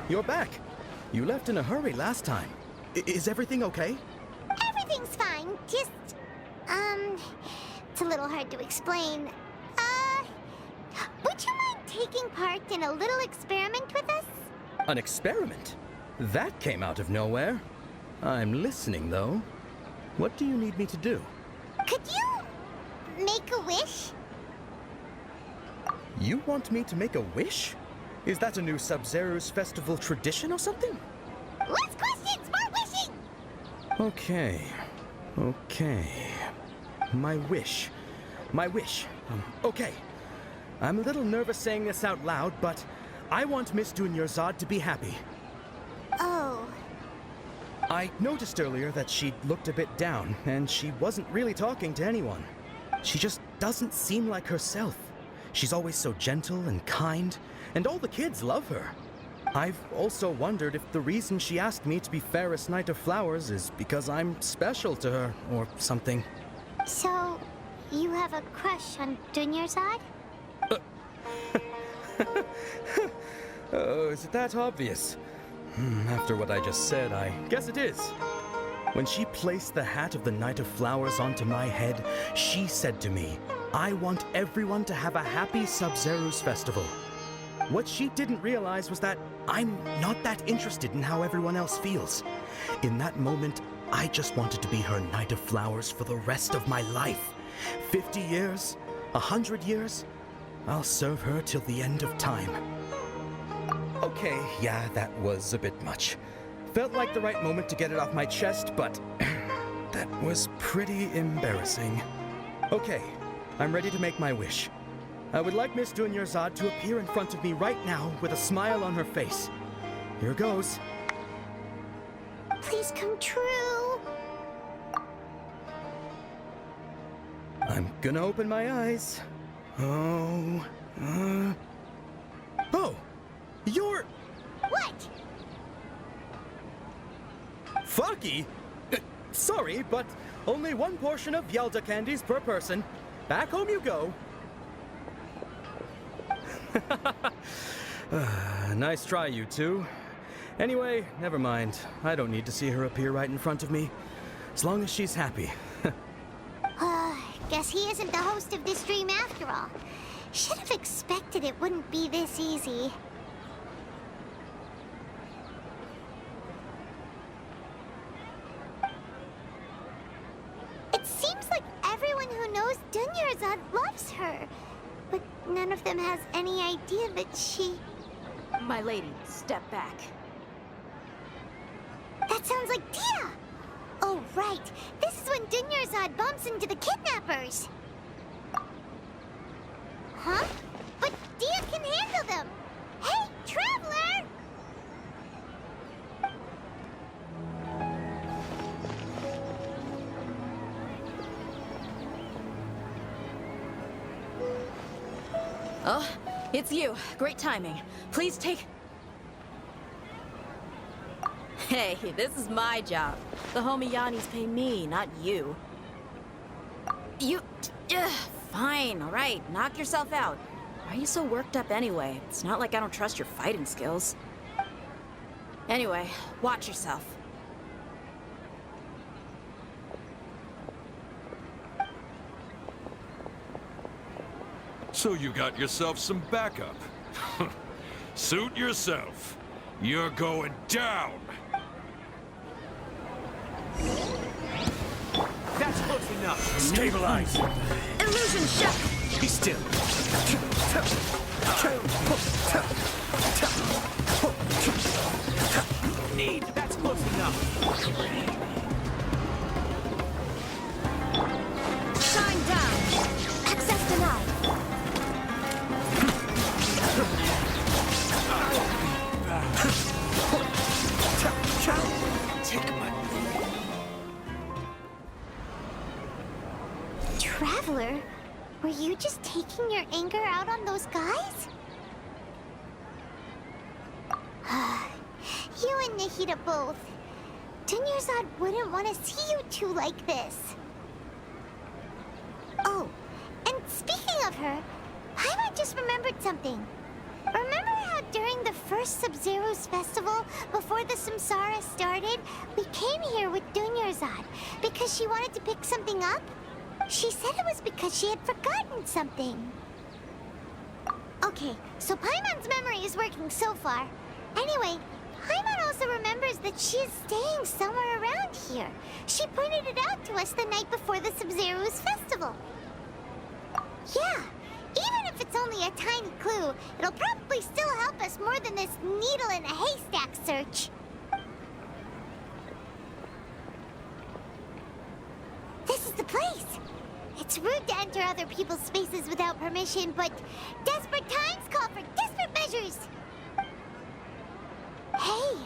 you're back. You left in a hurry last time. Is everything okay? Everything's fine, just, it's a little hard to explain. Would you mind taking part in a little experiment with us? An experiment? That came out of nowhere. I'm listening, though. What do you need me to do? Could you make a wish? You want me to make a wish? Is that a new Sub-Zero's festival tradition or something? Less questions, more wishing! Okay. My wish. Okay. I'm a little nervous saying this out loud, but I want Miss Dunyarzad to be happy. Oh. I noticed earlier that she looked a bit down, and she wasn't really talking to anyone. She just doesn't seem like herself. She's always so gentle and kind, and all the kids love her. I've also wondered if the reason she asked me to be Fairest Knight of Flowers is because I'm special to her, or something. So, you have a crush on Dunyarzad? Oh, is it that obvious? After what I just said, I guess it is. When she placed the hat of the Knight of Flowers onto my head, she said to me, I want everyone to have a happy Sub-Zero's festival. What she didn't realize was that I'm not that interested in how everyone else feels. In that moment, I just wanted to be her Knight of Flowers for the rest of my life. 50 years, 100 years, I'll serve her till the end of time. Okay, yeah, that was a bit much. Felt like the right moment to get it off my chest, but that was pretty embarrassing. Okay, I'm ready to make my wish. I would like Miss Dunyarzad to appear in front of me right now with a smile on her face. Here goes. Please come true. I'm gonna open my eyes. Oh, you're... What? Fucky? Sorry, but only one portion of Yelda candies per person. Back home you go. Nice try, you two. Anyway, never mind. I don't need to see her appear right in front of me. As long as she's happy. Guess he isn't the host of this dream after all. Should have expected it wouldn't be this easy. It seems like everyone who knows Dunyarzad loves her. But none of them has any idea that she... My lady, step back. That sounds like Dia! Oh, right. This is when Dunyarzad bumps into the kidnappers. Huh? But Dia can handle them! Hey, Traveler! Oh, it's you. Great timing. Please take... Hey, this is my job. The homie Yannis pay me, not you. You... fine, all right. Knock yourself out. Why are you so worked up anyway? It's not like I don't trust your fighting skills. Anyway, watch yourself. So you got yourself some backup. Suit yourself. You're going down. That's close enough. Stabilize. Illusion shot! Be still. Need. That's close enough. Shine down! Access denied. Take my... Traveler, were you just taking your anger out on those guys? You and Nahida both. Dunyarzad wouldn't want to see you two like this. Oh, and speaking of her, Paimon just remembered something. Remember how during the first Sub-Zero's festival, before the Samsara started, we came here with Dunyarzad because she wanted to pick something up? She said it was because she had forgotten something. Okay, so Paimon's memory is working so far. Anyway, Paimon also remembers that she is staying somewhere around here. She pointed it out to us the night before the Sub-Zero's festival. Yeah, even if it's only a tiny clue, it'll probably still help us more than this needle in a haystack search. This is the place. It's rude to enter other people's spaces without permission, but desperate times call for desperate measures. Hey,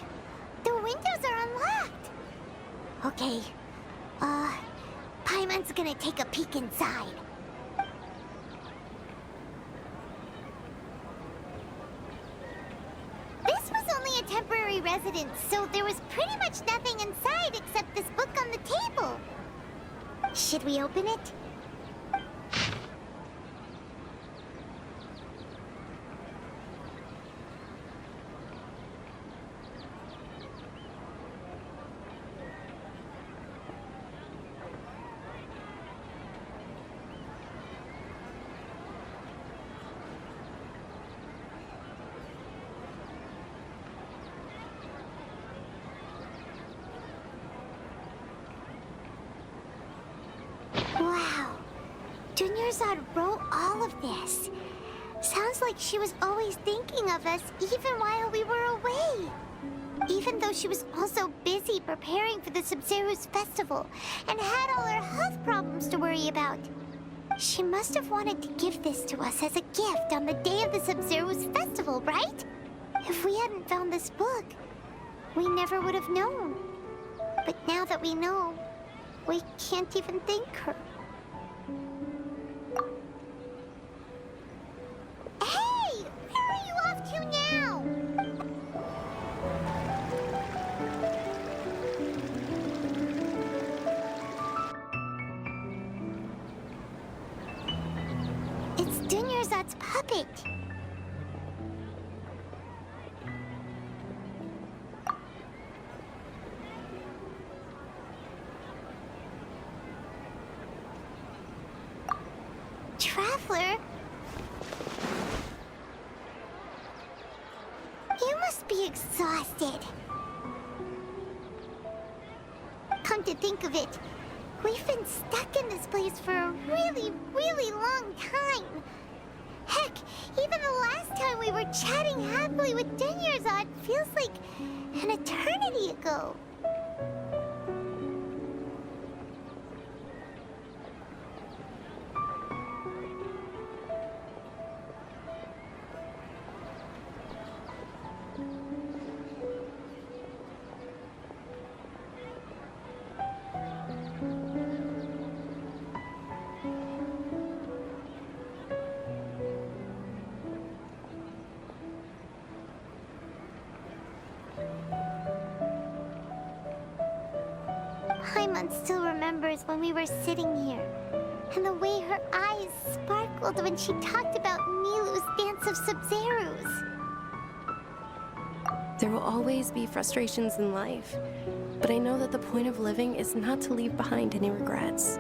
the windows are unlocked. Okay, Paimon's gonna take a peek inside. This was only a temporary residence, so there was pretty much nothing inside except this book on the table. Should we open it? Wow. Dunyarzad wrote all of this. Sounds like she was always thinking of us even while we were away. Even though she was also busy preparing for the Sub-Zero's festival and had all her health problems to worry about. She must have wanted to give this to us as a gift on the day of the Sub-Zero's festival, right? If we hadn't found this book, we never would have known. But now that we know, we can't even thank her. Hey! Where are you off to now? It's Dunyarzad's puppet. Traveler? You must be exhausted. Come to think of it, we've been stuck in this place for a really, really long time. Heck, even the last time we were chatting happily with Dunyarzad feels like an eternity ago. Paimon still remembers when we were sitting here, and the way her eyes sparkled when she talked about Nilou's Dance of Sub-Zeros. There will always be frustrations in life, but I know that the point of living is not to leave behind any regrets.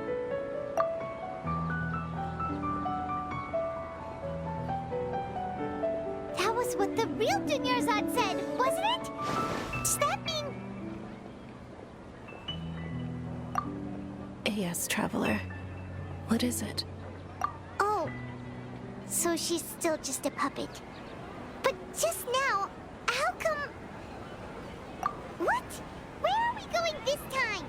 That was what the real Dunyarzad said, wasn't it? Does that mean... Yes, Traveler. What is it? Oh, so she's still just a puppet. But just now, how come... What? Where are we going this time?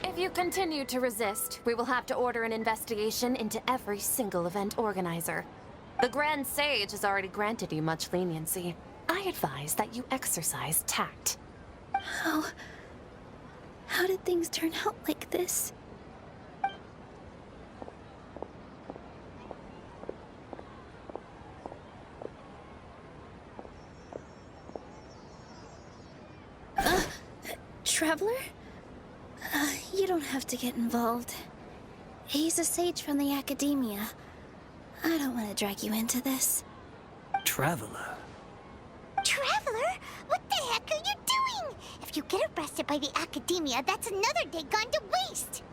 If you continue to resist, we will have to order an investigation into every single event organizer. The Grand Sage has already granted you much leniency. I advise that you exercise tact. How did things turn out like this? Traveler? You don't have to get involved. He's a sage from the academia. I don't want to drag you into this. Traveler. Traveler? What the heck are you doing? If you get arrested by the academia, that's another day gone to waste.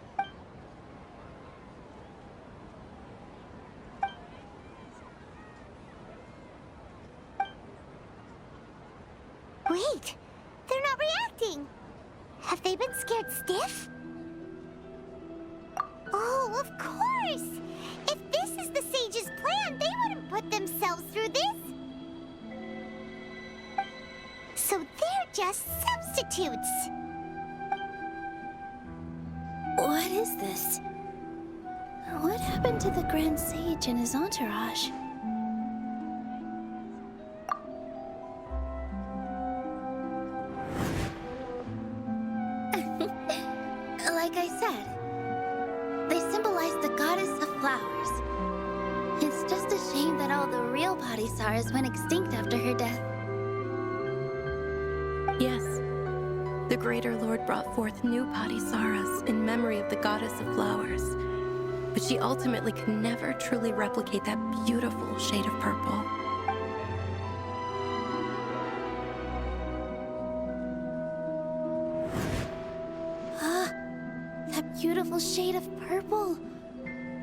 Wait, they're not reacting. Have they been scared stiff? Oh, of course! If this is the sage's plan, they wouldn't put themselves through this. So they're just substitutes. What is this? What happened to the Grand Sage and his entourage? Like I said, they symbolize the goddess of flowers. It's just a shame that all the real Padisaras went extinct after her death. Yes, the Greater Lord brought forth new Padisaras in memory of the goddess of flowers, but she ultimately could never truly replicate that beautiful shade of purple. That beautiful shade of purple.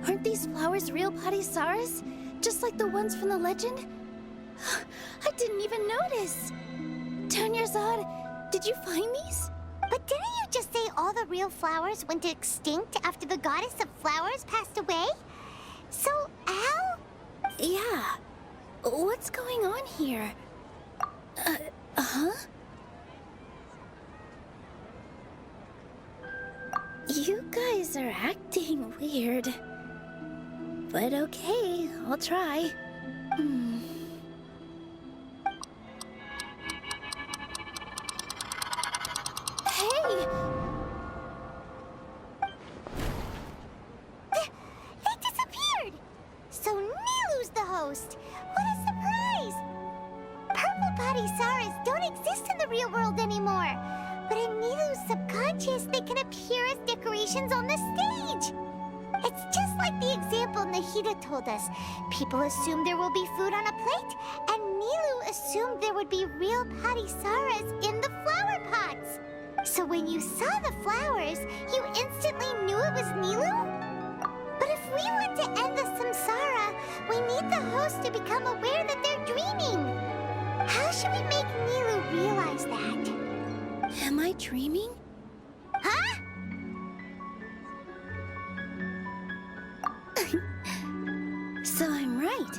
Aren't these flowers real Padisaras? Just like the ones from the legend? I didn't even notice. Tanyarzad, did you find these? But didn't you just say all the real flowers went extinct after the goddess of flowers passed away? So, how? Yeah. What's going on here? Huh? You guys are acting weird. But okay, I'll try. Hey! They disappeared! So Nilu's the host! What a surprise! Purple Padisaras don't exist in the real world anymore. But in Nilu's subconscious, they can appear as decorations on the stage. It's just like the example Nahida told us. People assume there will be food on a plate, and Nilu assumed there would be real Padisaras in the flower pots. So when you saw the flowers, you instantly knew it was Nilu? But if we want to end the samsara, we need the host to become aware that they're dreaming. How should we make Nilu realize that? Am I dreaming? Huh? So I'm right.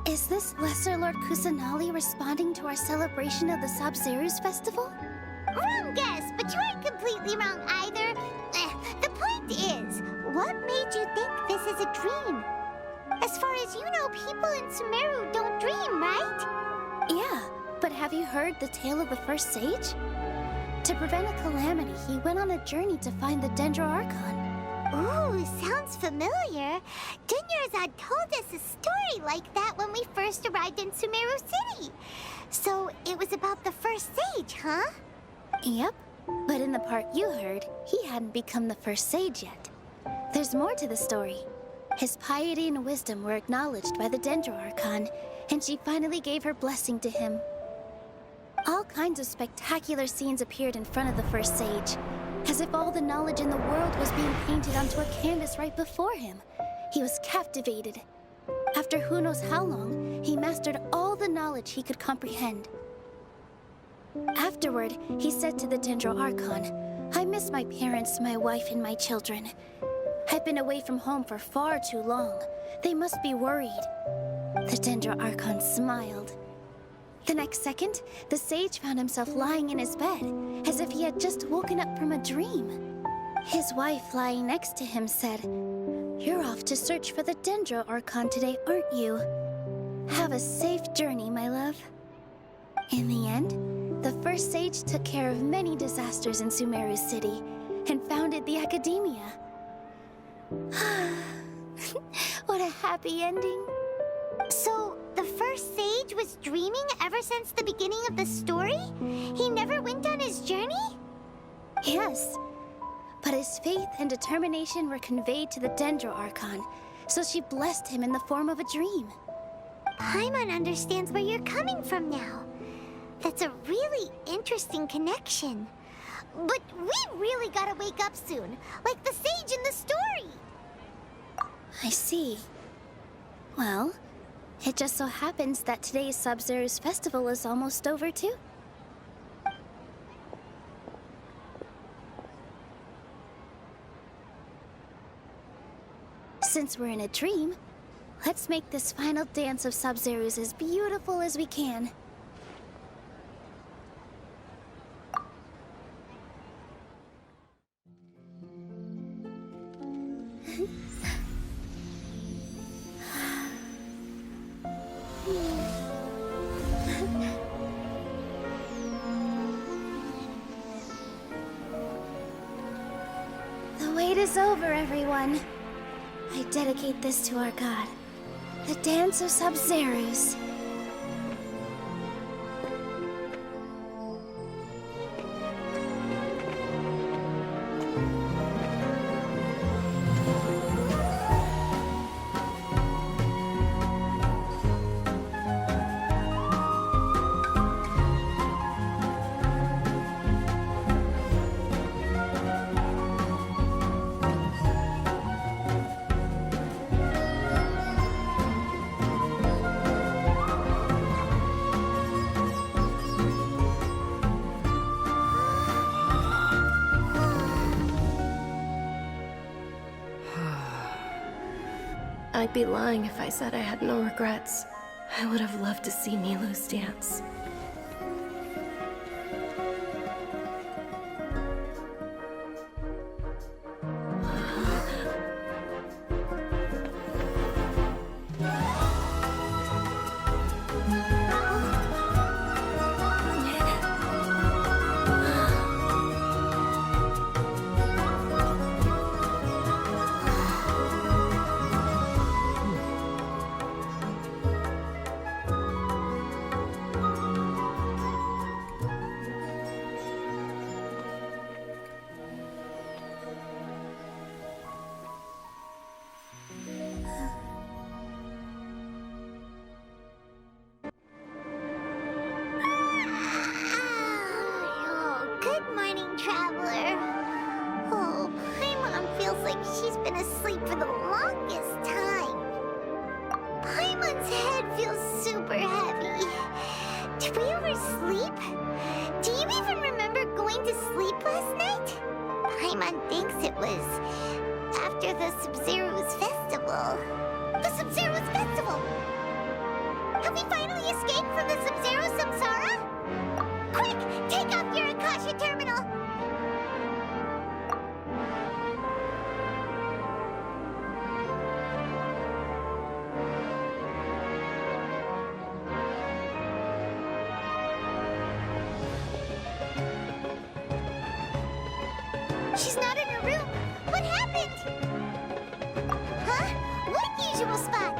Is this Lesser Lord Kusanali responding to our celebration of the Sabzeruz festival? Wrong guess, but you aren't completely wrong either. The point is, what made you think this is a dream? As far as you know, people in Sumeru don't dream, right? Yeah, but have you heard the tale of the first sage? To prevent a calamity, he went on a journey to find the Dendro Archon. Ooh, sounds familiar. Dunyarzad told us a story like that when we first arrived in Sumeru City. So it was about the first sage, huh? Yep, but in the part you heard, he hadn't become the first sage yet. There's more to the story. His piety and wisdom were acknowledged by the Dendro Archon, and she finally gave her blessing to him. All kinds of spectacular scenes appeared in front of the first sage, as if all the knowledge in the world was being painted onto a canvas right before him. He was captivated. After who knows how long, he mastered all the knowledge he could comprehend. Afterward, he said to the Dendro Archon, "I miss my parents, my wife, and my children. I've been away from home for far too long. They must be worried." The Dendro Archon smiled. The next second, the sage found himself lying in his bed, as if he had just woken up from a dream. His wife lying next to him said, "You're off to search for the Dendro Archon today, aren't you? Have a safe journey, my love." In the end, the first sage took care of many disasters in Sumeru City and founded the academia. What a happy ending. So, the first sage was dreaming ever since the beginning of the story? He never went on his journey? Yes. but his faith and determination were conveyed to the Dendro Archon, so she blessed him in the form of a dream. Paimon understands where you're coming from now. That's a really interesting connection. But we really gotta wake up soon, like the sage in the story. I see. Well, it just so happens that today's Sub-Zero's festival is almost over too. Since we're in a dream, let's make this final dance of Sub-Zero's as beautiful as we can. The wait is over, everyone. I dedicate this to our god, the Dance of Sub-Zero's. I'd be lying if I said I had no regrets. I would have loved to see Nilou's dance. Oh, good morning, traveler. Oh, Paimon feels like she's been asleep for the longest time. Paimon's head feels super heavy. Did we oversleep? Do you even remember going to sleep last night? Paimon thinks it was after the Sub-Zero's festival. The Sub-Zero's festival! Have we finally escaped from the Sub-Zero samsara? Quick! Take off your Akasha terminal! She's not in her room. What happened? Huh? What usual spot?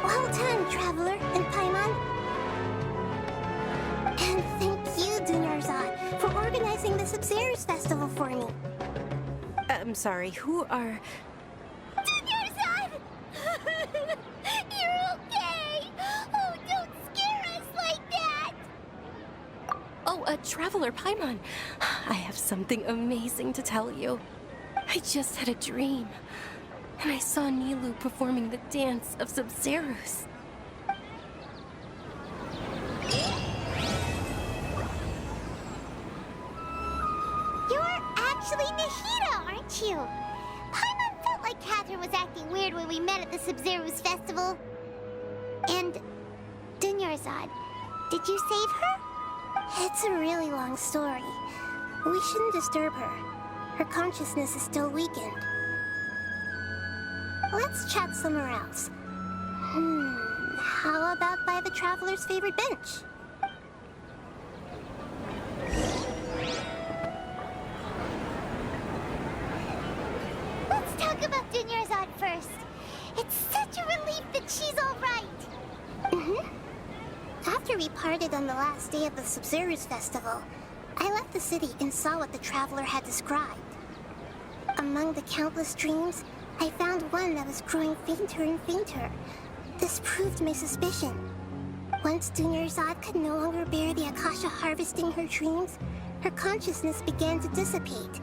Well done, Traveler and Paimon. And thank you, Dunyarzad, for organizing the Sub-Zero's festival for me. I'm sorry, who are... Dunyarzad! You're okay! Oh, don't scare us like that! Oh, Traveler Paimon. I have something amazing to tell you. I just had a dream, and I saw Nilou performing the dance of Sub-Zero's. You're actually Nahida, aren't you? Paimon felt like Catherine was acting weird when we met at the Sub-Zero's festival. And Dunyarzad, did you save her? It's a really long story. We shouldn't disturb her. Her consciousness is still weakened. Let's chat somewhere else. How about by the Traveler's favorite bench? Let's talk about Dunyarzad first. It's such a relief that she's all right. After we parted on the last day of the Sub-Zero's festival, I left the city and saw what the traveler had described. Among the countless dreams, I found one that was growing fainter and fainter. This proved my suspicion. Once Dunyarzad could no longer bear the Akasha harvesting her dreams, her consciousness began to dissipate.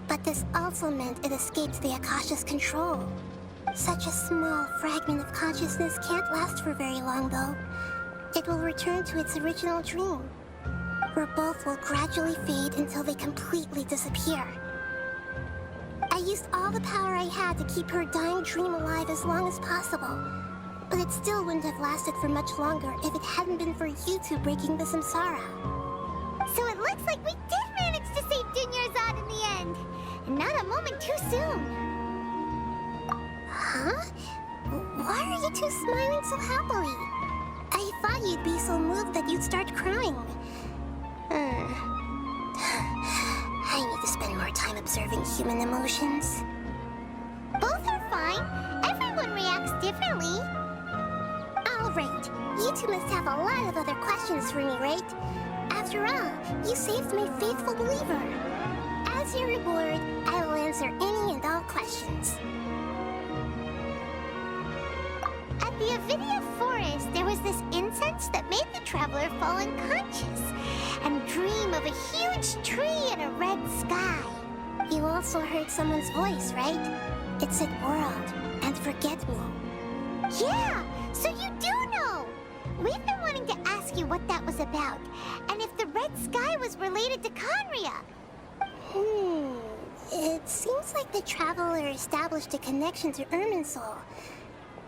But this also meant it escaped the Akasha's control. Such a small fragment of consciousness can't last for very long, though. It will return to its original dream, where both will gradually fade until they completely disappear. I used all the power I had to keep her dying dream alive as long as possible, but it still wouldn't have lasted for much longer if it hadn't been for you two breaking the samsara. So it looks like we did manage to save Dunyarzad in the end, and not a moment too soon. Huh? Why are you two smiling so happily? I thought you'd be so moved that you'd start crying. I need to spend more time observing human emotions. Both are fine. Everyone reacts differently. All right. You two must have a lot of other questions for me, right? After all, you saved my faithful believer. As your reward, I will answer any and all questions. At the Avidia Forest, there was this incense that made the traveler fall unconscious and dream of a huge tree and a red sky. You also heard someone's voice, right? It said world and forget me. Yeah, so you do know! We've been wanting to ask you what that was about, and if the red sky was related to Conria. It seems like the traveler established a connection to Irminsul.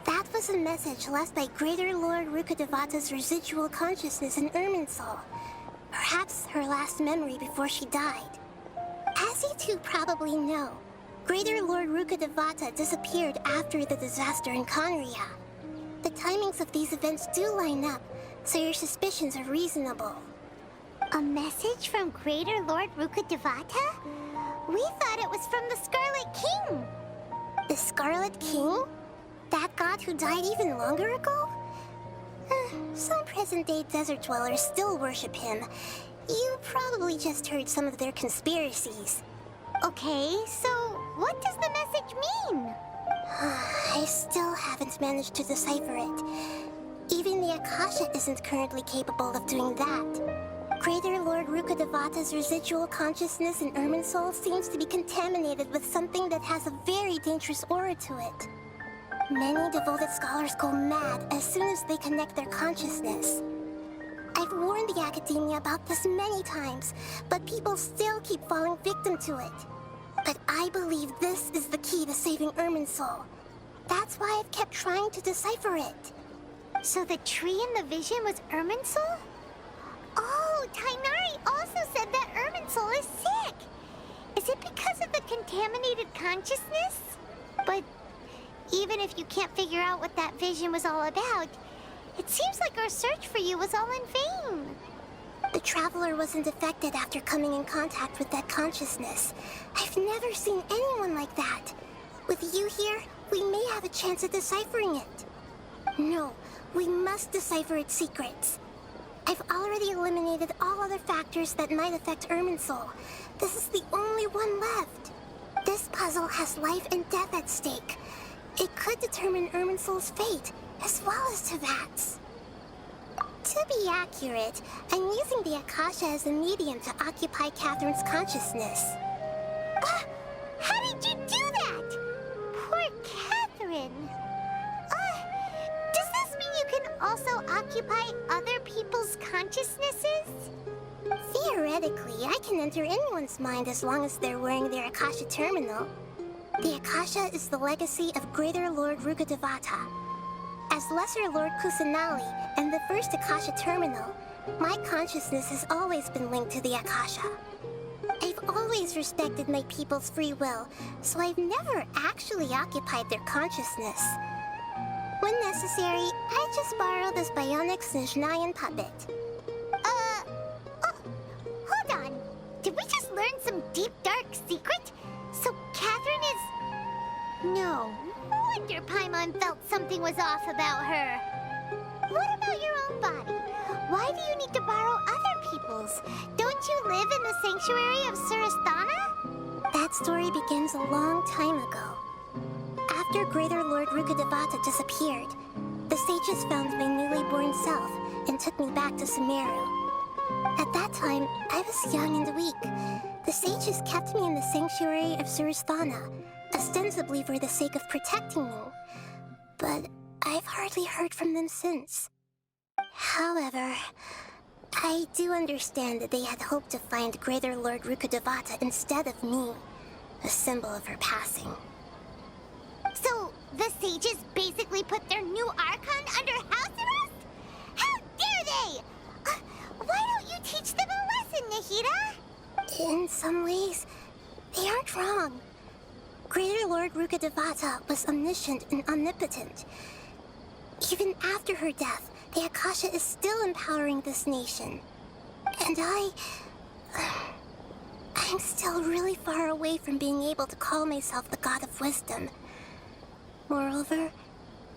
That was a message left by Greater Lord Rukkhadevata's residual consciousness in Irminsul. Perhaps her last memory before she died. As you two probably know, Greater Lord Rukkhadevata disappeared after the disaster in Conria. The timings of these events do line up, so your suspicions are reasonable. A message from Greater Lord Rukkhadevata? We thought it was from the Scarlet King. The Scarlet King? That god who died even longer ago? Some present-day desert dwellers still worship him. You probably just heard some of their conspiracies. Okay, so what does the message mean? I still haven't managed to decipher it. Even the Akasha isn't currently capable of doing that. Greater Lord Rukkhadevata's residual consciousness in Irminsul seems to be contaminated with something that has a very dangerous aura to it. Many devoted scholars go mad as soon as they connect their consciousness. I've warned the academia about this many times, but people still keep falling victim to it. But I believe this is the key to saving Irminsul. That's why I've kept trying to decipher it. So the tree in the vision was Irminsul? Oh, Tainari also said that Irminsul is sick. Is it because of the contaminated consciousness? But even if you can't figure out what that vision was all about, it seems like our search for you was all in vain. The traveler wasn't affected after coming in contact with that consciousness. I've never seen anyone like that. With you here, we may have a chance at deciphering it. No, we must decipher its secrets. I've already eliminated all other factors that might affect Irminsul. This is the only one left. This puzzle has life and death at stake. It could determine Irminsul's fate, as well as Tevat's. To be accurate, I'm using the Akasha as a medium to occupy Catherine's consciousness. How did you do that? Poor Catherine. Does this mean you can also occupy other people's consciousnesses? Theoretically, I can enter anyone's mind as long as they're wearing their Akasha terminal. The Akasha is the legacy of Greater Lord Rukkhadevata. As Lesser Lord Kusanali and the first Akasha terminal, my consciousness has always been linked to the Akasha. I've always respected my people's free will, so I've never actually occupied their consciousness. When necessary, I just borrow this bionic Snezhnayan puppet. Hold on. Did we just learn some deep, dark secret? So Catherine is... No wonder Paimon felt something was off about her. What about your own body? Why do you need to borrow other people's? Don't you live in the sanctuary of Surasthana? That story begins a long time ago. After Greater Lord Rukkhadevata disappeared, the sages found my newly born self and took me back to Sumeru. At that time, I was young and weak. The sages kept me in the sanctuary of Surasthana, ostensibly for the sake of protecting me. But I've hardly heard from them since. However, I do understand that they had hoped to find Greater Lord Rukkhadevata instead of me, a symbol of her passing. So, the sages basically put their new Archon under house arrest? How dare they! Why don't you teach them a lesson, Nahida? In some ways, they aren't wrong. Greater Lord Rukkhadevata was omniscient and omnipotent. Even after her death, the Akasha is still empowering this nation. And I'm still really far away from being able to call myself the God of Wisdom. Moreover,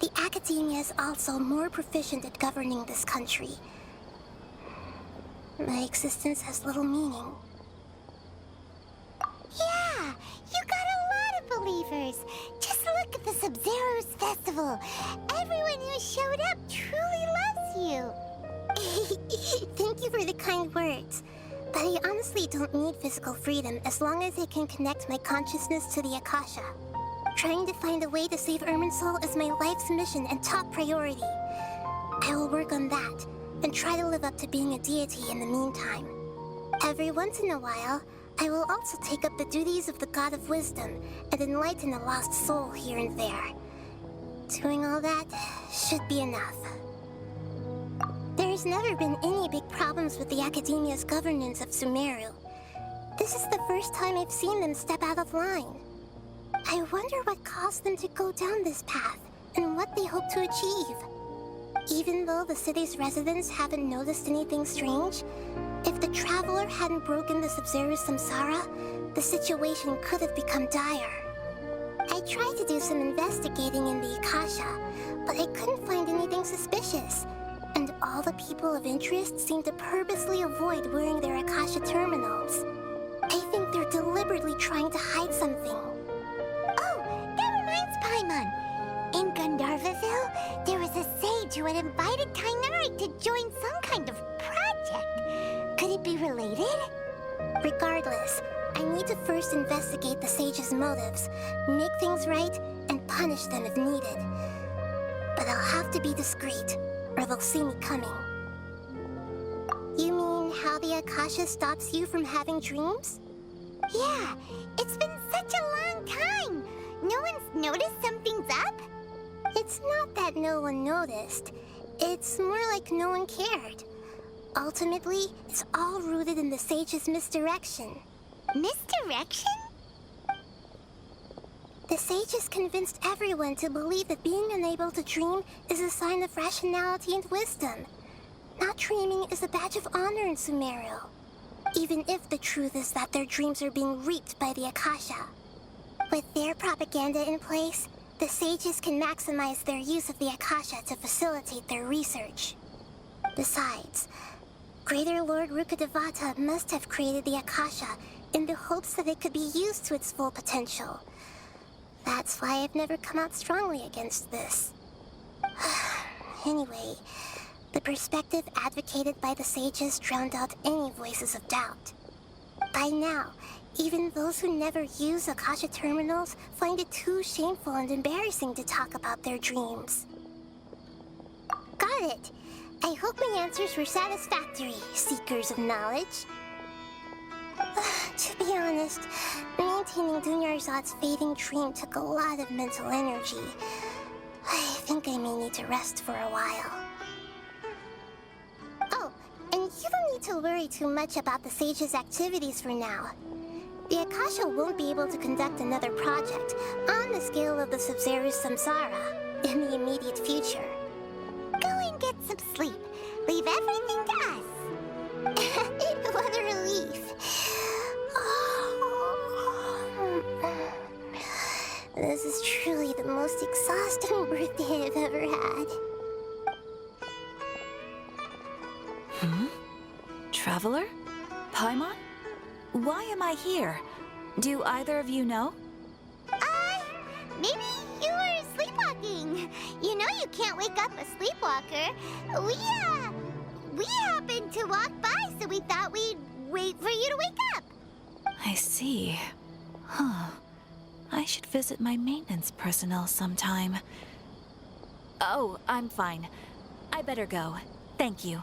the Academia is also more proficient at governing this country. My existence has little meaning. Yeah, you got a lot of believers. Just look at the Sub-Zero's festival. Everyone who showed up truly loves you. Thank you for the kind words. But I honestly don't need physical freedom as long as I can connect my consciousness to the Akasha. Trying to find a way to save Irminsul is my life's mission and top priority. I will work on that, and try to live up to being a deity in the meantime. Every once in a while, I will also take up the duties of the God of Wisdom and enlighten a lost soul here and there. Doing all that should be enough. There's never been any big problems with the Academia's governance of Sumeru. This is the first time I've seen them step out of line. I wonder what caused them to go down this path, and what they hope to achieve. Even though the city's residents haven't noticed anything strange, if the Traveler hadn't broken the Sub-Zero's samsara, the situation could have become dire. I tried to do some investigating in the Akasha, but I couldn't find anything suspicious, and all the people of interest seemed to purposely avoid wearing their Akasha terminals. I think they're deliberately trying to hide something. Oh, that reminds Paimon. In Gandharvaville, there was a sage who had invited Tainari to join some kind of project. Could it be related? Regardless, I need to first investigate the sage's motives, make things right, and punish them if needed. But I'll have to be discreet, or they'll see me coming. You mean how the Akasha stops you from having dreams? Yeah, it's been such a long time. No one's noticed something's up? It's not that no one noticed. It's more like no one cared. Ultimately, it's all rooted in the sage's misdirection. Misdirection? The sages convinced everyone to believe that being unable to dream is a sign of rationality and wisdom. Not dreaming is a badge of honor in Sumeru, even if the truth is that their dreams are being reaped by the Akasha. With their propaganda in place, the sages can maximize their use of the Akasha to facilitate their research. Besides, Greater Lord Rukkhadevata must have created the Akasha in the hopes that it could be used to its full potential. That's why I've never come out strongly against this. Anyway, the perspective advocated by the sages drowned out any voices of doubt. By now, even those who never use Akasha terminals find it too shameful and embarrassing to talk about their dreams. Got it. I hope my answers were satisfactory, seekers of knowledge. To be honest, maintaining Dunyarzad's fading dream took a lot of mental energy. I think I may need to rest for a while. Oh, and you don't need to worry too much about the sage's activities for now. The Akasha won't be able to conduct another project on the scale of the Sub-Zero's samsara in the immediate future. Go and get some sleep. Leave everything to us. What a relief. This is truly the most exhausting birthday I've ever had. Traveler? Paimon? Why am I here? Do either of you know? Maybe you were sleepwalking. You know you can't wake up a sleepwalker. We happened to walk by, so we thought we'd wait for you to wake up. I see. Huh. I should visit my maintenance personnel sometime. Oh, I'm fine. I better go. Thank you.